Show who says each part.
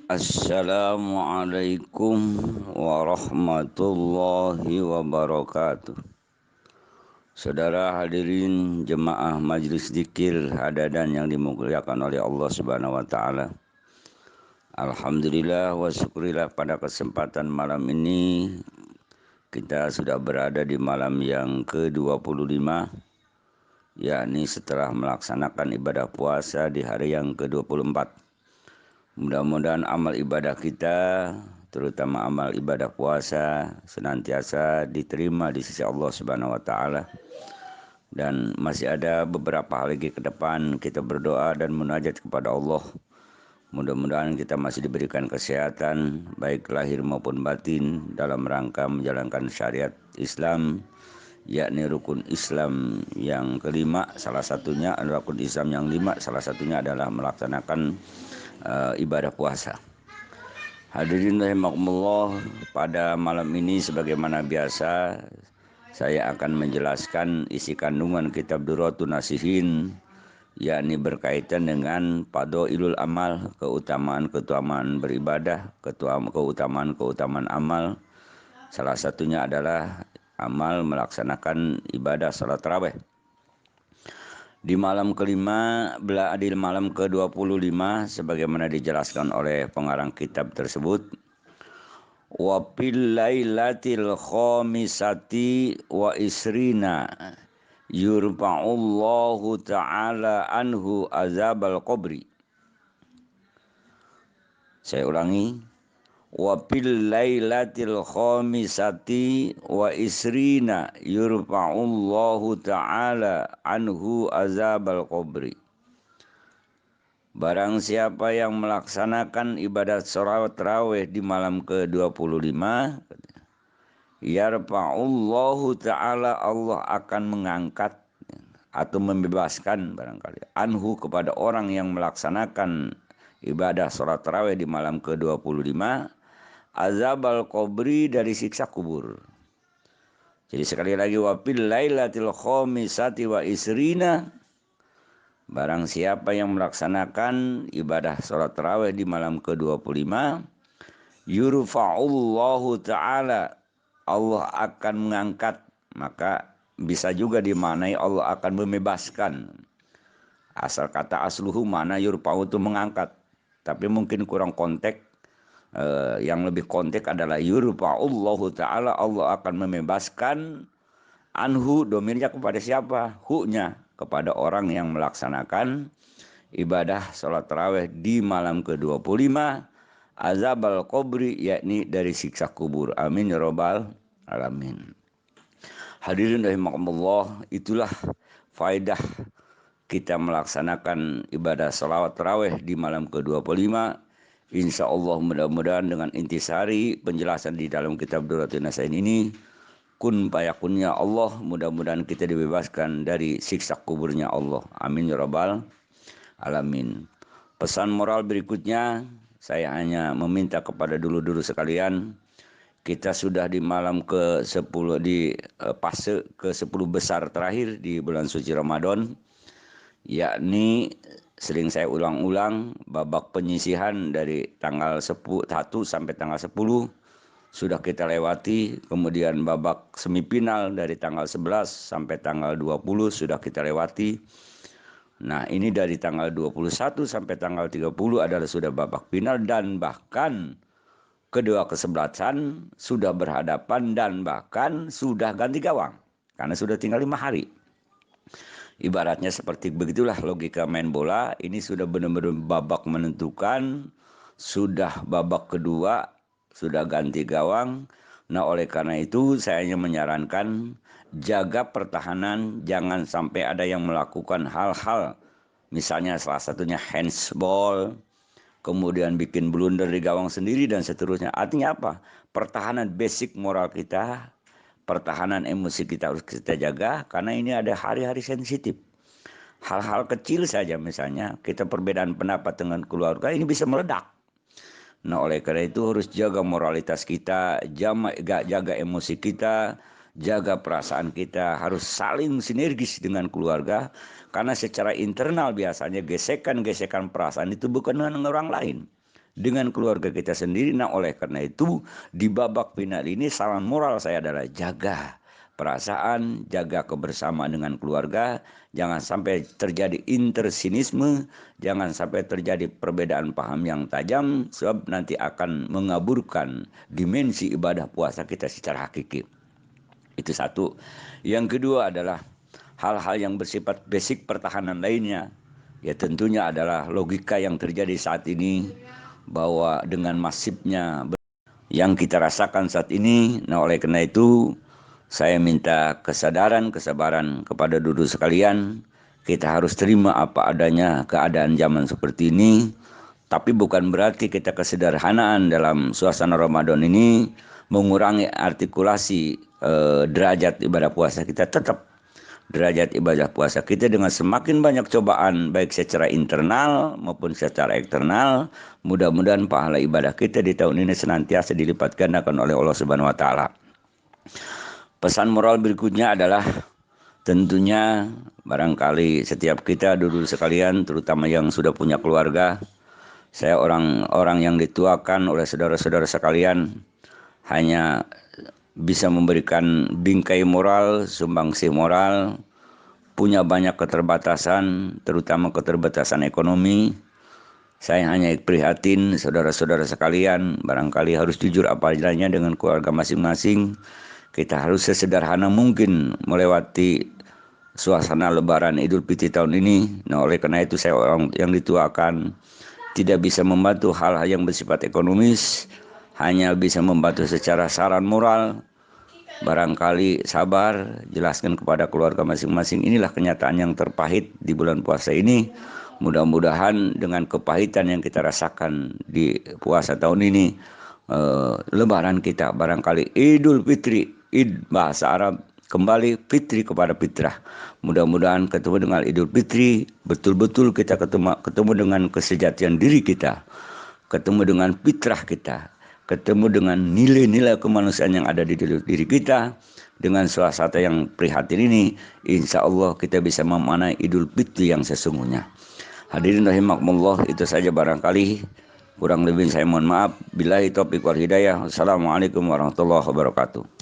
Speaker 1: Assalamualaikum warahmatullahi wabarakatuh. Saudara hadirin jemaah Majelis Dzikir Hadadan yang dimuliakan oleh Allah Subhanahu wa taala. Alhamdulillah wa syukurillah pada kesempatan malam ini kita sudah berada di malam yang ke-25, yakni setelah melaksanakan ibadah puasa di hari yang ke-24. Mudah-mudahan amal ibadah kita, terutama amal ibadah puasa, senantiasa diterima di sisi Allah Subhanahu wa taala. Dan masih ada beberapa hari ke depan kita berdoa dan munajat kepada Allah. Mudah-mudahan kita masih diberikan kesehatan baik lahir maupun batin dalam rangka menjalankan syariat Islam, yakni rukun Islam yang kelima. Salah satunya adalah rukun Islam yang lima, salah satunya adalah melaksanakan ibadah puasa. Hadirin rahimakumullah, pada malam ini sebagaimana biasa saya akan menjelaskan isi kandungan kitab Durratun Nasihin, yakni berkaitan dengan fadhailul amal, keutamaan beribadah, keutamaan amal. Salah satunya adalah amal melaksanakan ibadah salat tarawih. Di malam kelima, di malam ke-25 sebagaimana dijelaskan oleh pengarang kitab tersebut, wa fil lailatil khamisati wa isrina yurfa'ullahu ta'ala anhu azabal qabri. Saya ulangi, wa fil lailatil khamisati wa isrina yurfa'ullahu ta'ala anhu azabal qabri. Barang siapa yang melaksanakan ibadah salat tarawih di malam ke-25, yarfa'ullahu ta'ala, Allah akan mengangkat atau membebaskan barangkali anhu kepada orang yang melaksanakan ibadah salat tarawih di malam ke-25, azabal qabri, dari siksa kubur. Jadi sekali lagi, wa fil lailatil khamisati wa isrina, barang siapa yang melaksanakan ibadah salat tarawih di malam ke-25, yurfa'ullahu ta'ala, Allah akan mengangkat. Maka bisa juga dimaknai Allah akan membebaskan. Asal kata asluhu mana yurfa'u itu mengangkat, tapi mungkin kurang konteks. Yang lebih konteks adalah yurfa'ullahu ta'ala, Allah akan membebaskan anhu, domirnya kepada siapa? Hu-nya kepada orang yang melaksanakan ibadah salat tarawih di malam ke-25, azabal qabri, yakni dari siksa kubur. Amin ya rabbal alamin. Hadirin rahimakumullah, itulah faedah kita melaksanakan ibadah salawat tarawih di malam ke-25. Insya Allah mudah-mudahan dengan intisari penjelasan di dalam kitab Durratun Nasihin ini, kun fayakunnya Allah, mudah-mudahan kita dibebaskan dari siksa kuburnya Allah. Amin ya rabbal alamin. Pesan moral berikutnya, saya hanya meminta kepada dulu-dulu sekalian, kita sudah di malam ke-10, di fase ke-10 besar terakhir di bulan suci Ramadan, yakni sering saya ulang-ulang, babak penyisihan dari tanggal 1 sampai tanggal 10 sudah kita lewati. Kemudian babak semifinal dari tanggal 11 sampai tanggal 20 sudah kita lewati. Nah, ini dari tanggal 21 sampai tanggal 30 adalah sudah babak final, dan bahkan kedua kesebelasan sudah berhadapan dan bahkan sudah ganti gawang karena sudah tinggal 5 hari. Ibaratnya seperti begitulah logika main bola. Ini sudah benar-benar babak menentukan, sudah babak kedua, sudah ganti gawang. Nah, oleh karena itu saya hanya menyarankan jaga pertahanan, jangan sampai ada yang melakukan hal-hal, misalnya salah satunya handsball, kemudian bikin blunder di gawang sendiri dan seterusnya. Artinya apa? Pertahanan basic moral kita, pertahanan emosi kita harus kita jaga, karena ini ada hari-hari sensitif. Hal-hal kecil saja, misalnya kita perbedaan pendapat dengan keluarga, ini bisa meledak. Nah, oleh karena itu harus jaga moralitas kita, jaga emosi kita, jaga perasaan kita, harus saling sinergis dengan keluarga. Karena secara internal biasanya gesekan-gesekan perasaan itu bukan dengan orang lain, dengan keluarga kita sendiri. Nah, oleh karena itu di babak final ini saran moral saya adalah jaga perasaan, jaga kebersamaan dengan keluarga, jangan sampai terjadi intersinisme, jangan sampai terjadi perbedaan paham yang tajam, sebab nanti akan mengaburkan dimensi ibadah puasa kita secara hakiki. Itu satu. Yang kedua adalah hal-hal yang bersifat basic pertahanan lainnya. Ya tentunya adalah logika yang terjadi saat ini, bahwa dengan masifnya yang kita rasakan saat ini. Nah, oleh karena itu saya minta kesadaran, kesabaran kepada dulu sekalian. Kita harus terima apa adanya keadaan zaman seperti ini. Tapi bukan berarti kita kesederhanaan dalam suasana Ramadan ini mengurangi artikulasi derajat ibadah puasa kita. Tetap derajat ibadah puasa kita dengan semakin banyak cobaan baik secara internal maupun secara eksternal, mudah-mudahan pahala ibadah kita di tahun ini senantiasa dilipat gandakan oleh Allah Subhanahu wa taala. Pesan moral berikutnya adalah tentunya barangkali setiap kita dulu sekalian, terutama yang sudah punya keluarga, saya orang-orang yang dituakan oleh saudara-saudara sekalian hanya bisa memberikan bingkai moral, sumbangsih moral, punya banyak keterbatasan, terutama keterbatasan ekonomi. Saya hanya prihatin saudara-saudara sekalian, barangkali harus jujur apa adanya dengan keluarga masing-masing. Kita harus sesederhana mungkin melewati suasana lebaran Idul Fitri tahun ini. Nah, oleh karena itu saya orang yang dituakan tidak bisa membantu hal-hal yang bersifat ekonomis, hanya bisa membantu secara saran moral. Barangkali sabar, jelaskan kepada keluarga masing-masing. Inilah kenyataan yang terpahit di bulan puasa ini. Mudah-mudahan dengan kepahitan yang kita rasakan di puasa tahun ini, lebaran kita barangkali Idul Fitri, Id bahasa Arab, kembali fitri kepada fitrah. Mudah-mudahan ketemu dengan Idul Fitri, betul-betul kita ketemu dengan kesejatian diri kita, ketemu dengan fitrah kita, ketemu dengan nilai-nilai kemanusiaan yang ada di diri kita. Dengan suasana yang prihatin ini, insya Allah kita bisa memaknai Idul Fitri yang sesungguhnya. Hadirin rahimakumullah, itu saja barangkali. Kurang lebih saya mohon maaf. Billahi taufiq wal hidayah. Assalamualaikum warahmatullahi wabarakatuh.